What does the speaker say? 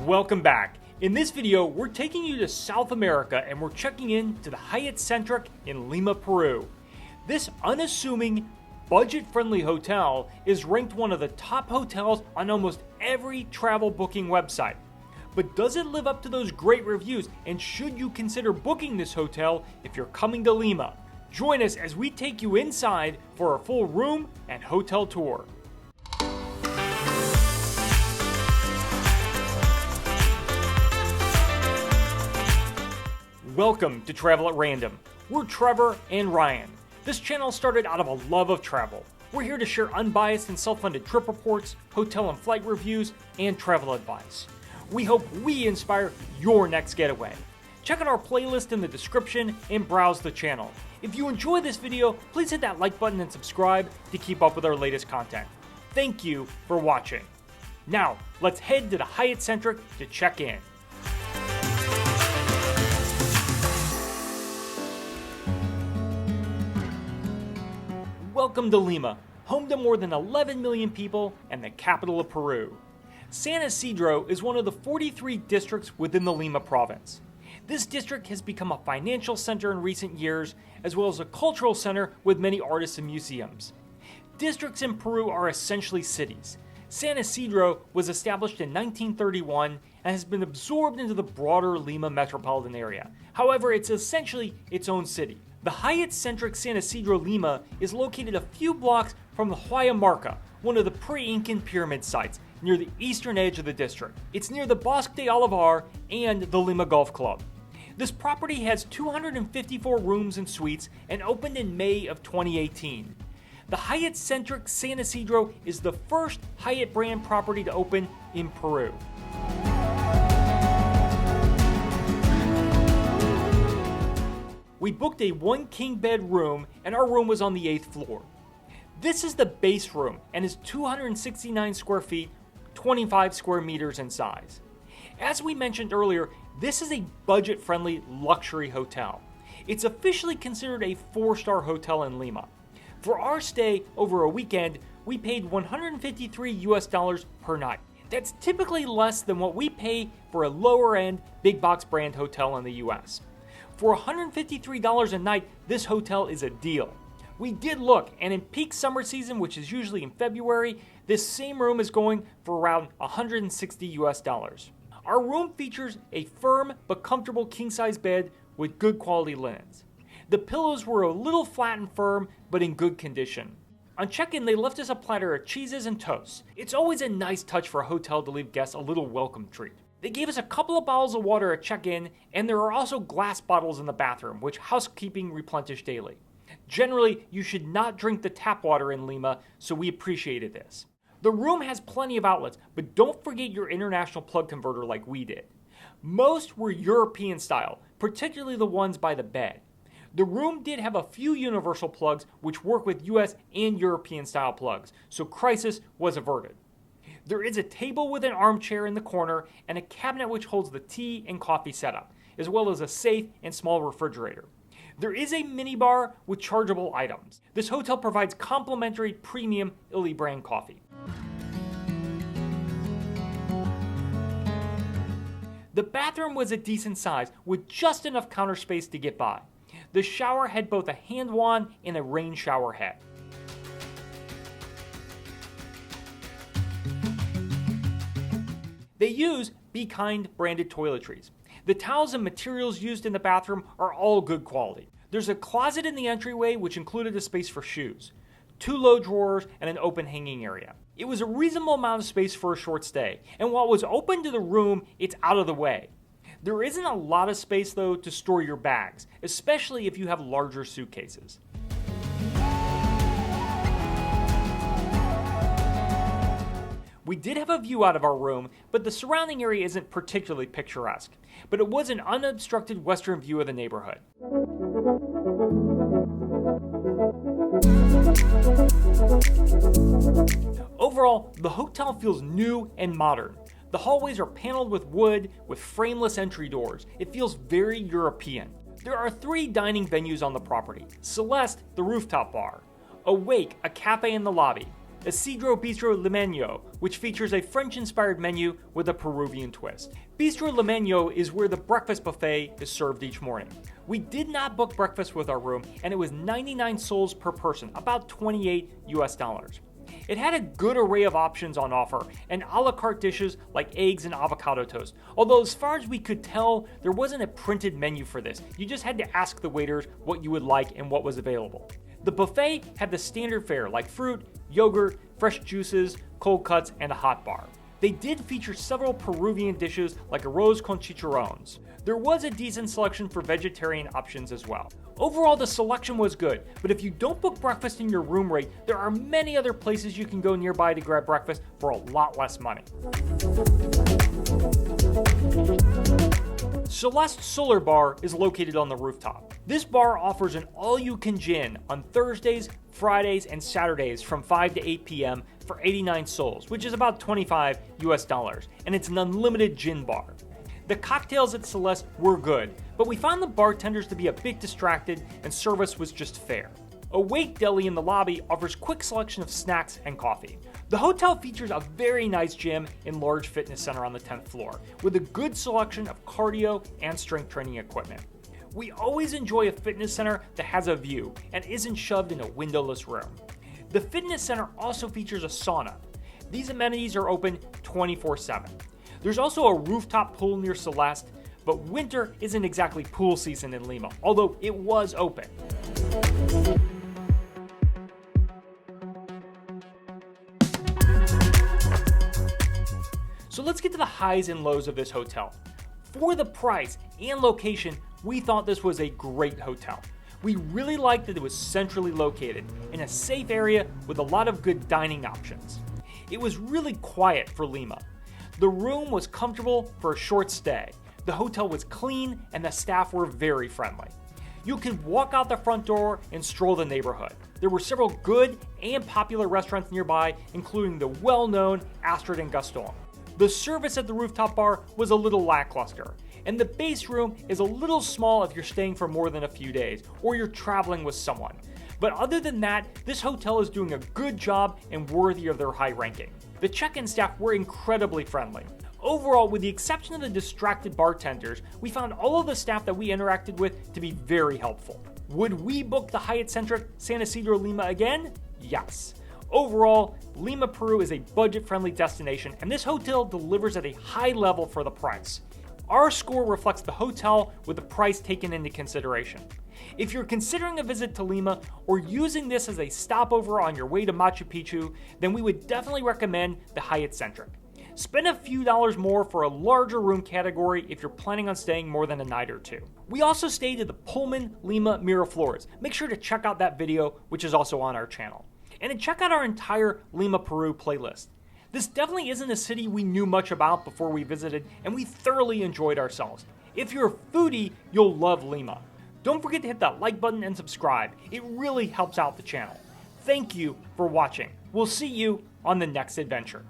Welcome back. In this video, we're taking you to South America and we're checking in to the Hyatt Centric in Lima, Peru. This unassuming, budget-friendly hotel is ranked one of the top hotels on almost every travel booking website. But does it live up to those great reviews, and should you consider booking this hotel if you're coming to Lima? Join us as we take you inside for a full room and hotel tour. Welcome to Travel at Random. We're Trevor and Ryan. This channel started out of a love of travel. We're here to share unbiased and self-funded trip reports, hotel and flight reviews, and travel advice. We hope we inspire your next getaway. Check out our playlist in the description and browse the channel. If you enjoy this video, please hit that like button and subscribe to keep up with our latest content. Thank you for watching. Now, let's head to the Hyatt Centric to check in. Welcome to Lima, home to more than 11 million people and the capital of Peru. San Isidro is one of the 43 districts within the Lima province. This district has become a financial center in recent years, as well as a cultural center with many artists and museums. Districts in Peru are essentially cities. San Isidro was established in 1931 and has been absorbed into the broader Lima metropolitan area. However, it's essentially its own city. The Hyatt Centric San Isidro Lima is located a few blocks from the Hyatt Marca, one of the pre-Incan pyramid sites, near the eastern edge of the district. It's near the Bosque de Olivar and the Lima Golf Club. This property has 254 rooms and suites and opened in May of 2018. The Hyatt Centric San Isidro is the first Hyatt brand property to open in Peru. We booked a one king bed room and our room was on the 8th floor. This is the base room and is 269 square feet, 25 square meters in size. As we mentioned earlier, this is a budget-friendly luxury hotel. It's officially considered a 4-star hotel in Lima. For our stay over a weekend, we paid $153 per night. That's typically less than what we pay for a lower-end big box brand hotel in the US. For $153 a night, this hotel is a deal. We did look, and in peak summer season, which is usually in February, this same room is going for around $160. Our room features a firm but comfortable king-size bed with good quality linens. The pillows were a little flat and firm, but in good condition. On check-in, they left us a platter of cheeses and toast. It's always a nice touch for a hotel to leave guests a little welcome treat. They gave us a couple of bottles of water at check-in, and there are also glass bottles in the bathroom, which housekeeping replenish daily. Generally, you should not drink the tap water in Lima, so we appreciated this. The room has plenty of outlets, but don't forget your international plug converter like we did. Most were European style, particularly the ones by the bed. The room did have a few universal plugs which work with US and European style plugs, so crisis was averted. There is a table with an armchair in the corner and a cabinet which holds the tea and coffee setup, as well as a safe and small refrigerator. There is a minibar with chargeable items. This hotel provides complimentary premium Illy brand coffee. The bathroom was a decent size with just enough counter space to get by. The shower had both a hand wand and a rain shower head. They use Be Kind branded toiletries. The towels and materials used in the bathroom are all good quality. There's a closet in the entryway which included a space for shoes, 2 low drawers, and an open hanging area. It was a reasonable amount of space for a short stay, and while it was open to the room, it's out of the way. There isn't a lot of space though to store your bags, especially if you have larger suitcases. We did have a view out of our room, but the surrounding area isn't particularly picturesque. But it was an unobstructed western view of the neighborhood. Overall, the hotel feels new and modern. The hallways are paneled with wood with frameless entry doors. It feels very European. There are 3 dining venues on the property. Celeste, the rooftop bar. Awake, a cafe in the lobby. Isisdro Limeño, which features a French-inspired menu with a Peruvian twist. Bistro Limeño is where the breakfast buffet is served each morning. We did not book breakfast with our room, and it was 99 soles per person, about $28 US. It had a good array of options on offer, and a la carte dishes like eggs and avocado toast. Although as far as we could tell, there wasn't a printed menu for this. You just had to ask the waiters what you would like and what was available. The buffet had the standard fare like fruit, yogurt, fresh juices, cold cuts, and a hot bar. They did feature several Peruvian dishes like arroz con chicharrones. There was a decent selection for vegetarian options as well. Overall, the selection was good, but if you don't book breakfast in your room rate, there are many other places you can go nearby to grab breakfast for a lot less money. Celeste Solar Bar is located on the rooftop. This bar offers an all-you-can-gin on Thursdays, Fridays, and Saturdays from 5 to 8 p.m. for 89 soles, which is about $25 US, and it's an unlimited gin bar. The cocktails at Celeste were good, but we found the bartenders to be a bit distracted and service was just fair. Awake Deli in the lobby offers quick selection of snacks and coffee. The hotel features a very nice gym and large fitness center on the 10th floor, with a good selection of cardio and strength training equipment. We always enjoy a fitness center that has a view and isn't shoved in a windowless room. The fitness center also features a sauna. These amenities are open 24/7. There's also a rooftop pool near Celeste, but winter isn't exactly pool season in Lima, although it was open. So let's get to the highs and lows of this hotel. For the price and location, we thought this was a great hotel. We really liked that it was centrally located, in a safe area with a lot of good dining options. It was really quiet for Lima. The room was comfortable for a short stay. The hotel was clean and the staff were very friendly. You could walk out the front door and stroll the neighborhood. There were several good and popular restaurants nearby, including the well-known Astrid and Gaston. The service at the rooftop bar was a little lackluster, and the base room is a little small if you're staying for more than a few days or you're traveling with someone. But other than that, this hotel is doing a good job and worthy of their high ranking. The check-in staff were incredibly friendly. Overall, with the exception of the distracted bartenders, we found all of the staff that we interacted with to be very helpful. Would we book the Hyatt Centric San Isidro Lima again? Yes. Overall, Lima, Peru is a budget-friendly destination, and this hotel delivers at a high level for the price. Our score reflects the hotel with the price taken into consideration. If you're considering a visit to Lima or using this as a stopover on your way to Machu Picchu, then we would definitely recommend the Hyatt Centric. Spend a few dollars more for a larger room category if you're planning on staying more than a night or two. We also stayed at the Pullman Lima Miraflores. Make sure to check out that video, which is also on our channel. And to check out our entire Lima, Peru playlist. This definitely isn't a city we knew much about before we visited, and we thoroughly enjoyed ourselves. If you're a foodie, you'll love Lima. Don't forget to hit that like button and subscribe. It really helps out the channel. Thank you for watching. We'll see you on the next adventure.